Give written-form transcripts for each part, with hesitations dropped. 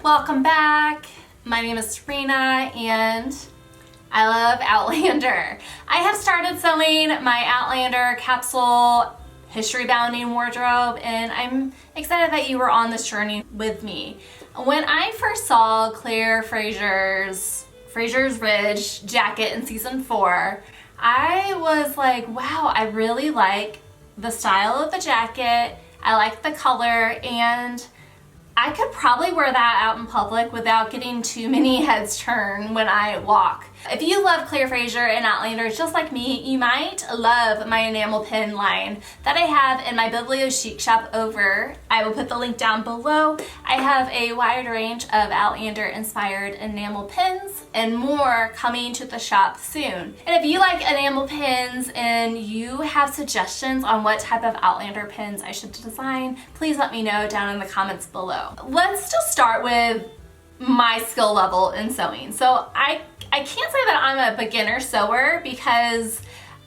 Welcome back. My name is Serena and I love Outlander. I have started sewing my Outlander capsule history bounding wardrobe and I'm excited that you were on this journey with me. When I first saw Claire Fraser's Ridge jacket in season 4, I was like, wow, I really like the style of the jacket. I like the color, and I could probably wear that out in public without getting too many heads turned when I walk. If you love Claire Fraser and Outlander just like me, you might love my enamel pin line that I have in my Biblio Chic shop over. I will put the link down below. I have a wide range of Outlander inspired enamel pins and more coming to the shop soon. And if you like enamel pins and you have suggestions on what type of Outlander pins I should design, please let me know down in the comments below. Let's just start with my skill level in sewing. So I can't say that I'm a beginner sewer because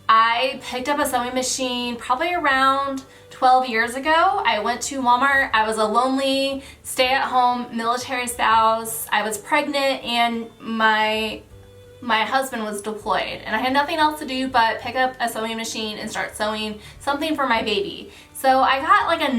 I picked up a sewing machine probably around 12 years ago. I went to Walmart. I was a lonely stay-at-home military spouse. I was pregnant and my husband was deployed and I had nothing else to do but pick up a sewing machine and start sewing something for my baby. So I got like a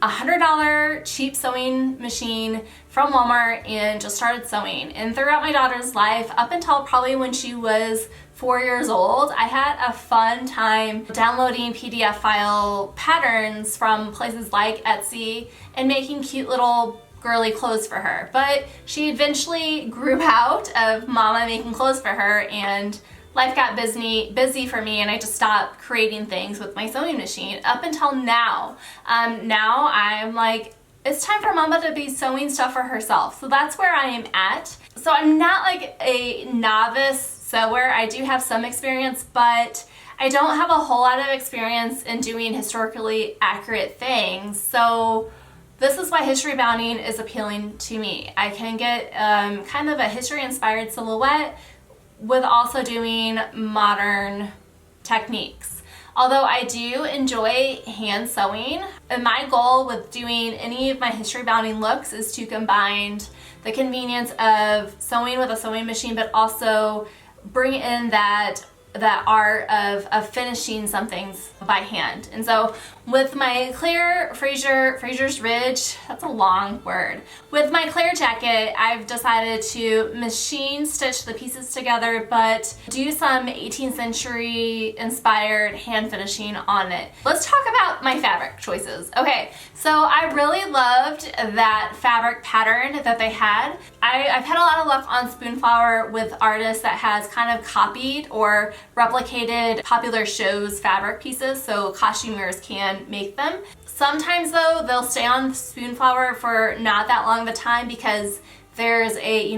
$100 cheap sewing machine from Walmart and just started sewing. And throughout my daughter's life, up until probably when she was 4 years old, I had a fun time downloading PDF file patterns from places like Etsy and making cute little girly clothes for her. But she eventually grew out of mama making clothes for her and life got busy for me and I just stopped creating things with my sewing machine up until now. Now I'm like, it's time for mama to be sewing stuff for herself. So that's where I am at. So I'm not like a novice sewer. I do have some experience, but I don't have a whole lot of experience in doing historically accurate things. So this is why history bounding is appealing to me. I can get kind of a history inspired silhouette with also doing modern techniques. Although I do enjoy hand sewing, and my goal with doing any of my history bounding looks is to combine the convenience of sewing with a sewing machine, but also bring in that art of finishing some things by hand. And so with my Claire Fraser's Ridge, that's a long word. With my Claire jacket, I've decided to machine stitch the pieces together, but do some 18th century inspired hand finishing on it. Let's talk about my fabric choices. Okay, so I really loved that fabric pattern that they had. I've had a lot of luck on Spoonflower with artists that has kind of copied or replicated popular shows fabric pieces so costumers can make them. Sometimes though they'll stay on Spoonflower for not that long of a time because there's a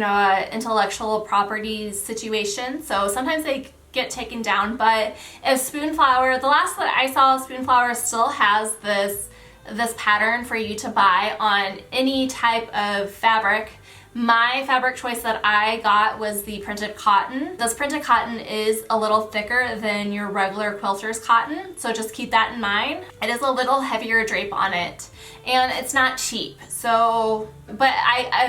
intellectual property situation, so sometimes they get taken down. But if Spoonflower, the last that I saw, Spoonflower still has this pattern for you to buy on any type of fabric. My fabric choice that I got was the printed cotton. This printed cotton is a little thicker than your regular quilter's cotton, so just keep that in mind. It is a little heavier drape on it, and it's not cheap. So, but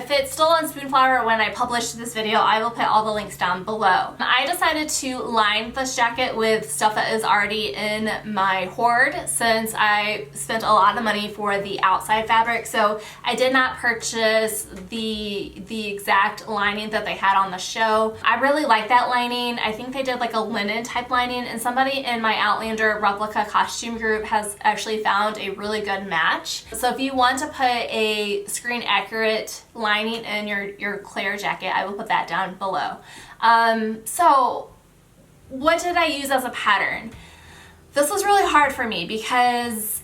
if it's still on Spoonflower when I publish this video, I will put all the links down below. I decided to line this jacket with stuff that is already in my hoard since I spent a lot of money for the outside fabric, so I did not purchase the exact lining that they had on the show. I really like that lining. I think they did like a linen type lining, and somebody in my Outlander replica costume group has actually found a really good match. So if you want to put a screen accurate lining in your Claire jacket, I will put that down below. So what did I use as a pattern? This was really hard for me because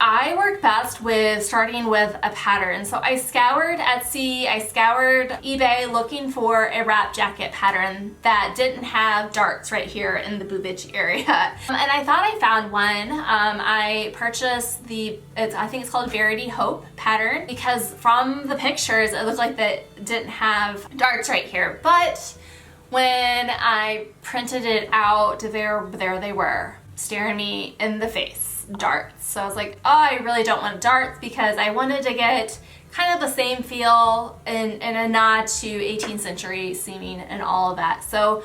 I work best with starting with a pattern. So I scoured Etsy, I scoured eBay looking for a wrap jacket pattern that didn't have darts right here in the boobage area. And I thought I found one. I purchased I think it's called Verity Hope pattern because from the pictures it looked like that didn't have darts right here. But when I printed it out, there they were, staring me in the face. Darts. So I was like, oh, I really don't want darts because I wanted to get kind of the same feel and a nod to 18th century seaming and all of that. So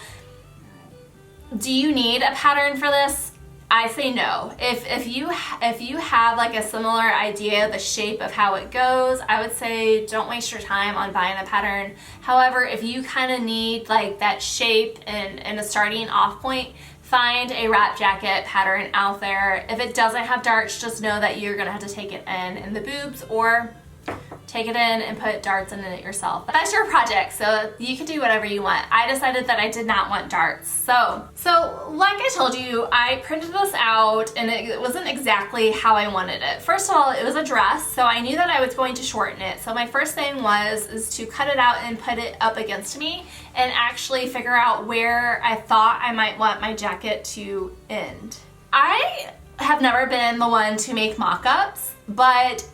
do you need a pattern for this? I say no. If you have like a similar idea of the shape of how it goes, I would say don't waste your time on buying a pattern. However, if you kind of need like that shape and a starting off point, find a wrap jacket pattern out there. If it doesn't have darts, just know that you're gonna have to take it in the boobs or take it in and put darts in it yourself. That's your project, so you can do whatever you want. I decided that I did not want darts. So like I told you, I printed this out and it wasn't exactly how I wanted it. First of all, it was a dress, so I knew that I was going to shorten it. So my first thing is to cut it out and put it up against me and actually figure out where I thought I might want my jacket to end. I have never been the one to make mock-ups, but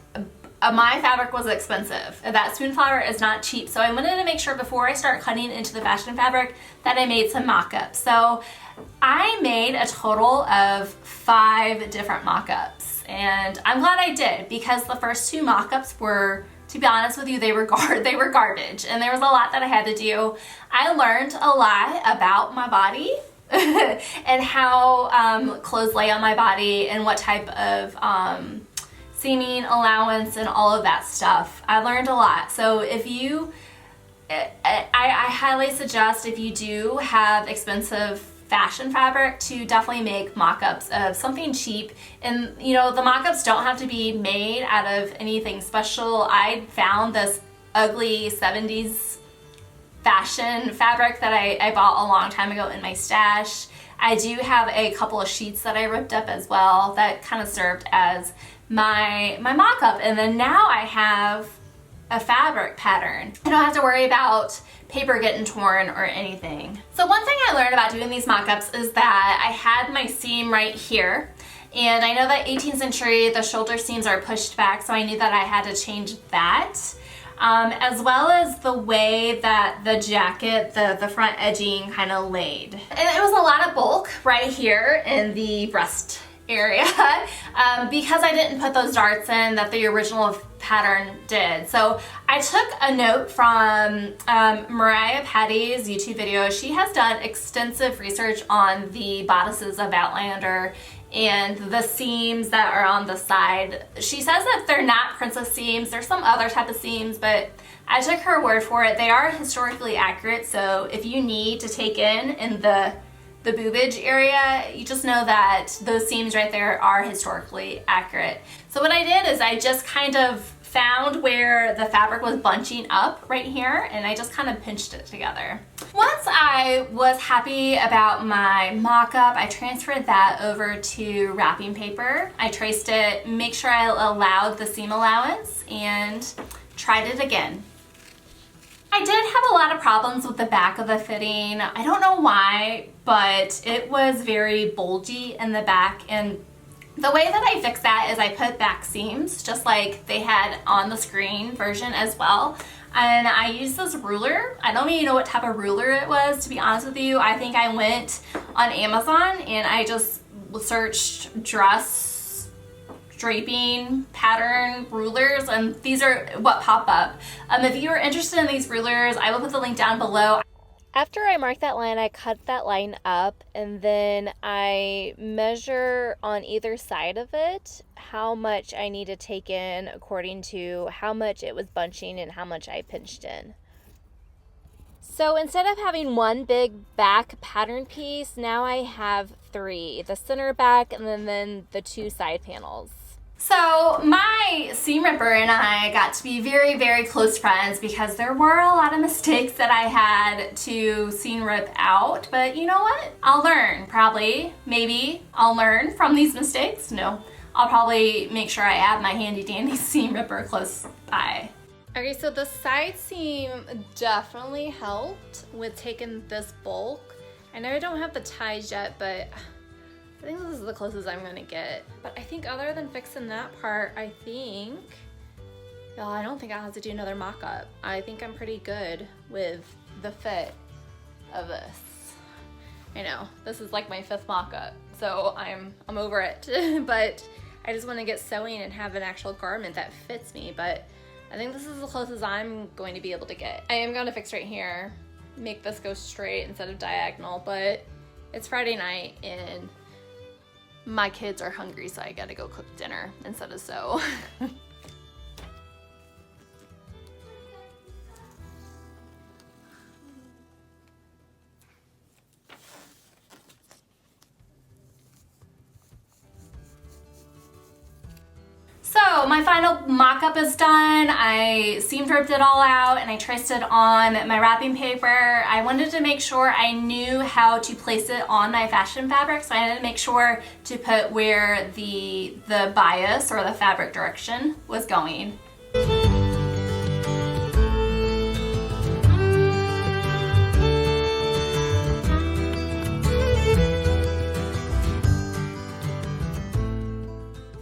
my fabric was expensive. That Spoonflower is not cheap, so I wanted to make sure before I start cutting into the fashion fabric that I made some mock-ups. So I made a total of 5 different mock-ups, and I'm glad I did because the first 2 mock-ups were, to be honest with you, they were garbage, and there was a lot that I had to do. I learned a lot about my body and how clothes lay on my body and what type of seaming allowance and all of that stuff. I learned a lot. So if you, I highly suggest if you do have expensive fashion fabric to definitely make mock-ups of something cheap. And you know, the mock-ups don't have to be made out of anything special. I found this ugly 70s fashion fabric that I bought a long time ago in my stash. I do have a couple of sheets that I ripped up as well that kind of served as my mock-up, and then now I have a fabric pattern. I don't have to worry about paper getting torn or anything. So one thing I learned about doing these mock-ups is that I had my seam right here, and I know that 18th century the shoulder seams are pushed back, so I knew that I had to change that. As well as the way that the jacket, the front edging kind of laid. And it was a lot of bulk right here in the breast area because I didn't put those darts in that the original pattern did. So I took a note from Mariah Patty's YouTube video. She has done extensive research on the bodices of Outlander and the seams that are on the side. She says that they're not princess seams, there's some other type of seams, but I took her word for it. They are historically accurate, so if you need to take in the boobage area, you just know that those seams right there are historically accurate. So what I did is I just kind of found where the fabric was bunching up right here, and I just kind of pinched it together. Once I was happy about my mock-up, I transferred that over to wrapping paper. I traced it, make sure I allowed the seam allowance, and tried it again. I did have a lot of problems with the back of the fitting. I don't know why, but it was very bulgy in the back, and the way that I fixed that is I put back seams just like they had on the screen version as well. And I used this ruler. I don't even know what type of ruler it was, to be honest with you. I think I went on Amazon and I just searched dress draping pattern rulers, and these are what pop up. If you are interested in these rulers, I will put the link down below. After I mark that line, I cut that line up, and then I measure on either side of it how much I need to take in according to how much it was bunching and how much I pinched in. So instead of having one big back pattern piece, now I have 3. The center back and then the 2 side panels. So my seam ripper and I got to be very, very close friends because there were a lot of mistakes that I had to seam rip out, but you know what? I'll learn, probably, maybe I'll learn from these mistakes. No, I'll probably make sure I have my handy dandy seam ripper close by. Okay, so the side seam definitely helped with taking this bulk. I know I don't have the ties yet, but I think this is the closest I'm gonna get. But I think other than fixing that part, I don't think I'll have to do another mock-up. I think I'm pretty good with the fit of this. I know, this is like my 5th mock-up, so I'm over it. But I just wanna get sewing and have an actual garment that fits me. But I think this is the closest I'm going to be able to get. I am going to fix right here, make this go straight instead of diagonal, but it's Friday night and my kids are hungry, so I gotta go cook dinner instead of sew. So my final mock-up is done. I seam ripped it all out and I traced it on my wrapping paper. I wanted to make sure I knew how to place it on my fashion fabric, so I had to make sure to put where the bias or the fabric direction was going.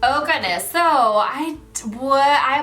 Oh goodness, so I'm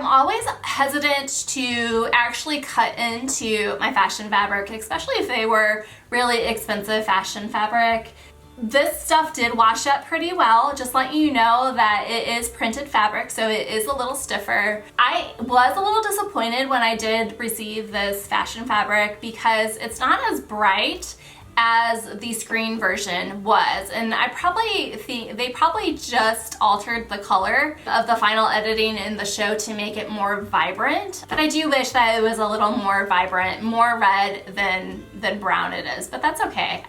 always hesitant to actually cut into my fashion fabric, especially if they were really expensive fashion fabric. This stuff did wash up pretty well, just letting you know that it is printed fabric, so it is a little stiffer. I was a little disappointed when I did receive this fashion fabric because it's not as bright as the screen version was, and I probably think they probably just altered the color of the final editing in the show to make it more vibrant, but I do wish that it was a little more vibrant, more red than brown it is, but that's okay.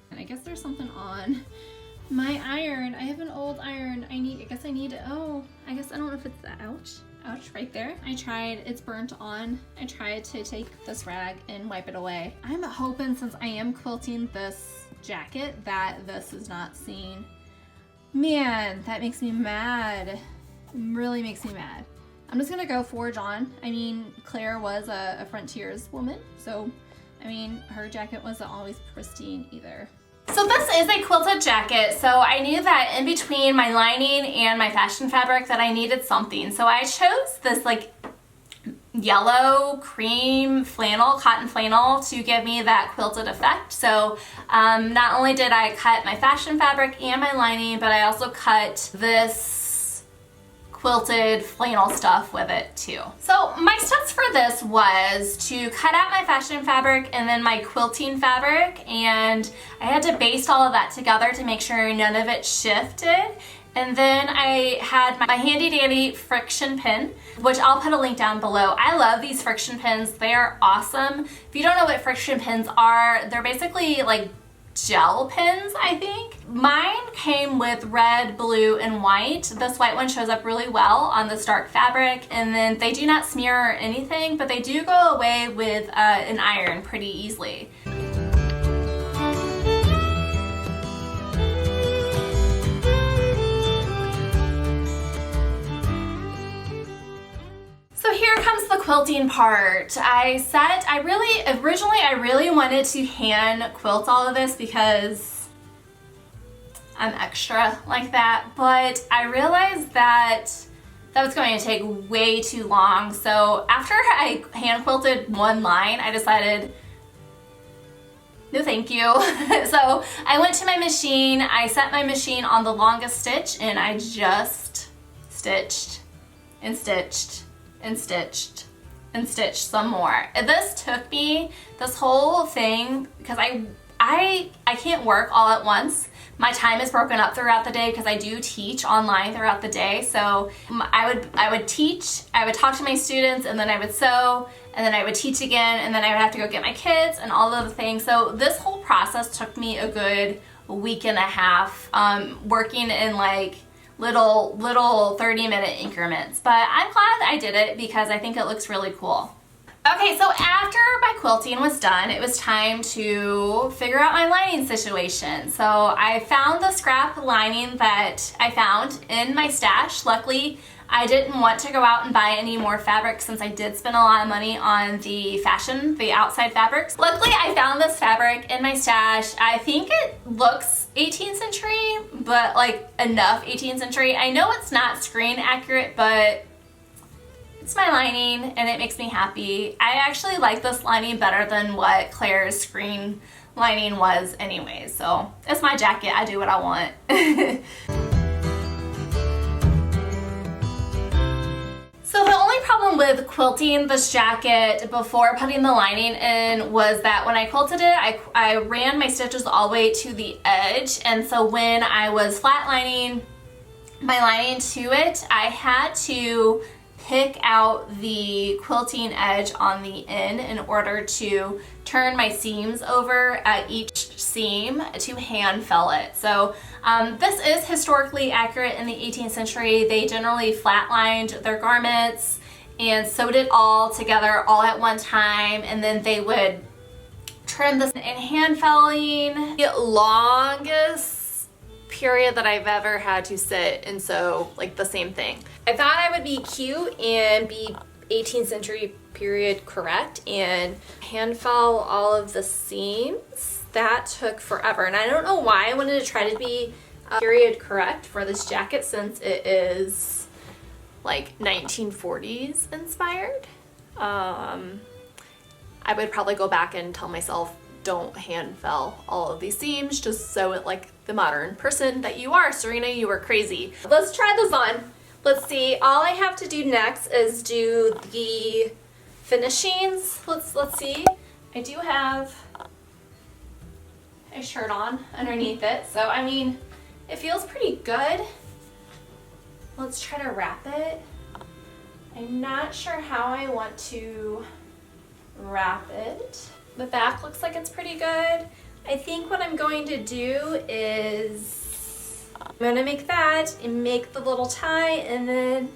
And I guess there's something on my iron. I have an old iron. I guess I need to, oh, I guess I don't know if it's the ouch right there. It's burnt on. I tried to take this rag and wipe it away. I'm hoping, since I am quilting this jacket, that this is not seen. Man, that makes me mad. Really makes me mad. I'm just gonna go forge on. I mean, Claire was a frontiers woman, so I mean, her jacket wasn't always pristine either. So this is a quilted jacket, so I knew that in between my lining and my fashion fabric that I needed something. So I chose this like yellow cream flannel, cotton flannel, to give me that quilted effect. So not only did I cut my fashion fabric and my lining, but I also cut this quilted flannel stuff with it too. So my steps for this was to cut out my fashion fabric and then my quilting fabric, and I had to baste all of that together to make sure none of it shifted. And then I had my handy dandy friction pin, which I'll put a link down below. I love these friction pins. They are awesome. If you don't know what friction pins are, they're basically like gel pins, I think. Mine came with red, blue, and white. This white one shows up really well on this dark fabric, and then they do not smear or anything, but they do go away with an iron pretty easily. So here comes the quilting part. Originally I really wanted to hand quilt all of this because I'm extra like that, but I realized that was going to take way too long. So after I hand quilted one line, I decided, no thank you. So I went to my machine, I set my machine on the longest stitch, and I just stitched and stitched and stitched and stitched some more. This took me, this whole thing, because I can't work all at once. My time is broken up throughout the day because I do teach online throughout the day. So I would teach, I would talk to my students, and then I would sew, and then I would teach again, and then I would have to go get my kids and all of the things. So this whole process took me a good week and a half, working in like little 30-minute increments, but I'm glad I did it because I think it looks really cool. Okay, so after my quilting was done, it was time to figure out my lining situation. So I found the scrap lining that I found in my stash. Luckily, I didn't want to go out and buy any more fabric since I did spend a lot of money on the outside fabrics. Luckily, I found this fabric in my stash. I think it looks 18th century, but like enough 18th century. I know it's not screen accurate, but It's my lining and it makes me happy. I actually like this lining better than what Claire's screen lining was anyway, so it's my jacket. I do what I want. So the only problem with quilting this jacket before putting the lining in was that when I quilted it, I ran my stitches all the way to the edge, and so when I was flatlining my lining to it, I had to pick out the quilting edge on the end in order to turn my seams over at each seam to hand fell it. So this is historically accurate. In the 18th century. They generally flatlined their garments and sewed it all together all at one time, and then they would trim this in hand felling. The longest period that I've ever had to sit and sew like the same thing. I thought I would be cute and be 18th century period correct and hand fell all of the seams. That took forever, and I don't know why I wanted to try to be period correct for this jacket since it is like 1940s inspired. I would probably go back and tell myself, don't hand fell all of these seams, just sew it like the modern person that you are. Serena, you were crazy. Let's try this on. Let's see. All I have to do next is do the finishings. Let's see. I do have a shirt on underneath it, so I mean, it feels pretty good. Let's try to wrap it. I'm not sure how I want to wrap it. The back looks like it's pretty good. I think what I'm going to do is I'm gonna make that and make the little tie, and then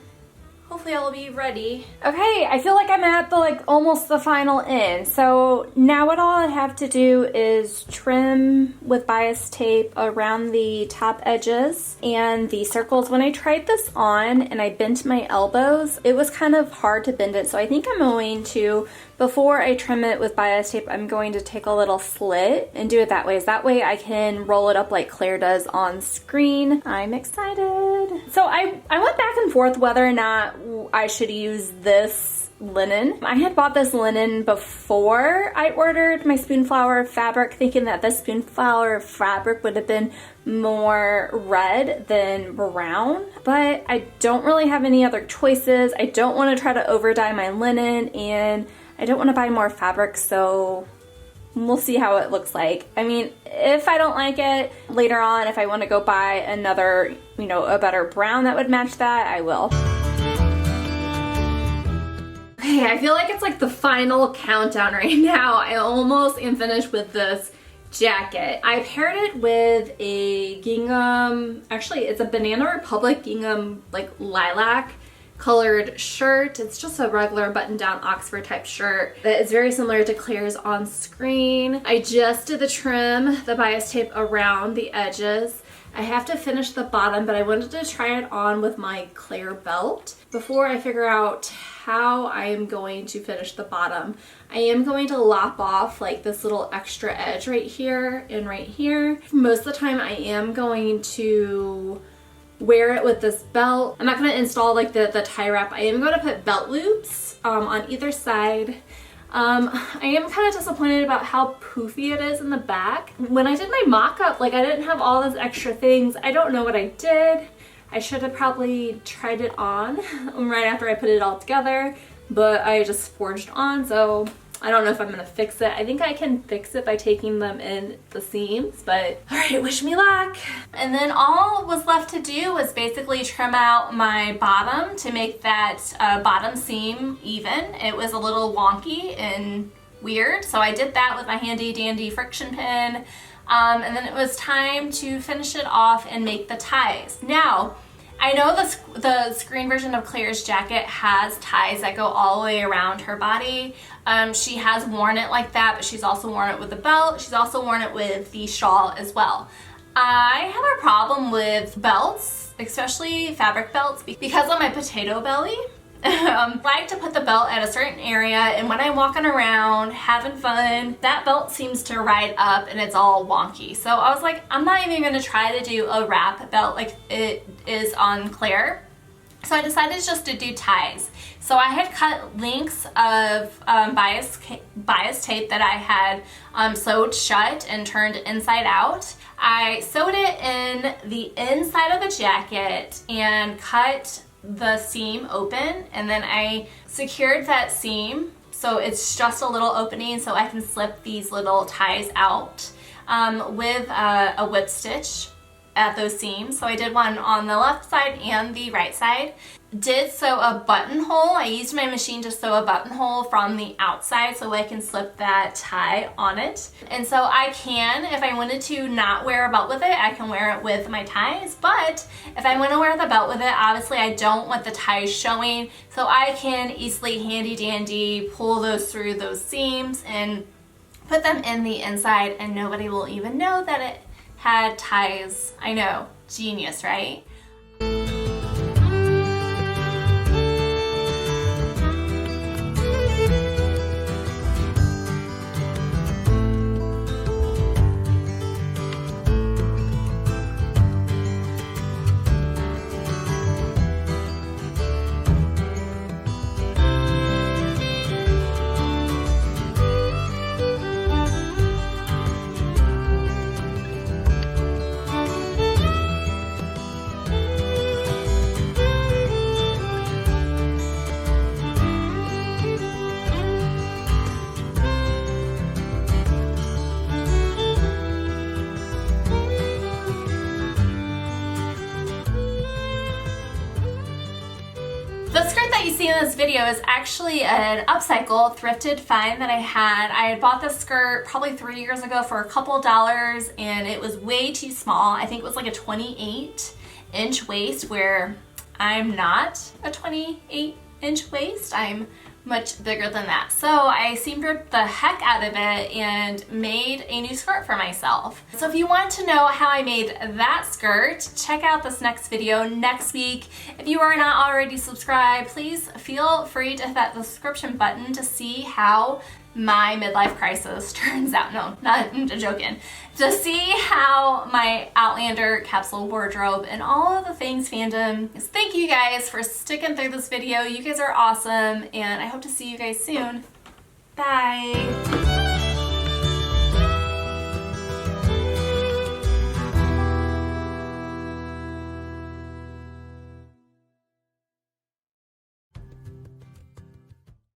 hopefully I'll be ready. Okay, I feel like I'm at the almost the final end. So now what all I have to do is trim with bias tape around the top edges and the circles. When I tried this on and I bent my elbows, it was kind of hard to bend it. So I think I'm going to, before I trim it with bias tape, I'm going to take a little slit and do it that way. That way I can roll it up like Claire does on screen. I'm excited. So I went back and forth whether or not I should use this linen. I had bought this linen before I ordered my Spoonflower fabric, thinking that the Spoonflower fabric would have been more red than brown, but I don't really have any other choices. I don't want to try to over dye my linen, and I don't want to buy more fabric, so we'll see how it looks like. I mean, if I don't like it later on, if I want to go buy another, a better brown that would match that, I will. Okay, I feel like it's like the final countdown right now. I almost am finished with this jacket. I paired it with a gingham, actually it's a Banana Republic gingham, lilac colored shirt. It's just a regular button-down Oxford type shirt that is very similar to Claire's on screen. I just did the trim, the bias tape around the edges. I have to finish the bottom, but I wanted to try it on with my Claire belt before I figure out how I am going to finish the bottom. I am going to lop off this little extra edge right here and right here. Most of the time I am going to wear it with this belt. I'm not going to install the tie wrap. I am going to put belt loops on either side. I am kind of disappointed about how poofy it is in the back. When I did my mock-up, I didn't have all those extra things. I don't know what I did. I should have probably tried it on right after I put it all together, but I just forged on, so I don't know if I'm gonna fix it. I think I can fix it by taking them in the seams, but all right, wish me luck. And then all was left to do was basically trim out my bottom to make that bottom seam even. It was a little wonky and weird, so I did that with my handy dandy friction pin. And then it was time to finish it off and make the ties. Now, I know the screen version of Claire's jacket has ties that go all the way around her body. She has worn it like that, but she's also worn it with the belt. She's also worn it with the shawl as well. I have a problem with belts, especially fabric belts, because of my potato belly. I like to put the belt at a certain area, and when I'm walking around having fun, that belt seems to ride up and it's all wonky. So I was like, I'm not even going to try to do a wrap belt like it is on Claire. So I decided just to do ties. So I had cut lengths of bias tape that I had sewed shut and turned inside out. I sewed it in the inside of the jacket and cut the seam open, and then I secured that seam so it's just a little opening so I can slip these little ties out with a whip stitch at those seams. So I did one on the left side and the right side. Did sew a buttonhole. I used my machine to sew a buttonhole from the outside so I can slip that tie on it. And so I can, if I wanted to not wear a belt with it, I can wear it with my ties. But if I want to wear the belt with it, obviously I don't want the ties showing. So I can easily handy dandy pull those through those seams and put them in the inside, and nobody will even know that it had ties. I know, genius, right? The skirt that you see in this video is actually an upcycle thrifted find that I had. I had bought this skirt probably 3 years ago for a couple dollars, and it was way too small. I think it was like a 28-inch waist, where I'm not a 28-inch waist. I'm much bigger than that. So I seam ripped the heck out of it and made a new skirt for myself. So if you want to know how I made that skirt, check out this next video next week. If you are not already subscribed, please feel free to hit that subscription button to see how my midlife crisis turns out. No, not joking. To see how my Outlander capsule wardrobe and all of the things fandom is. Thank you guys for sticking through this video. You guys are awesome, and I hope to see you guys soon. Bye.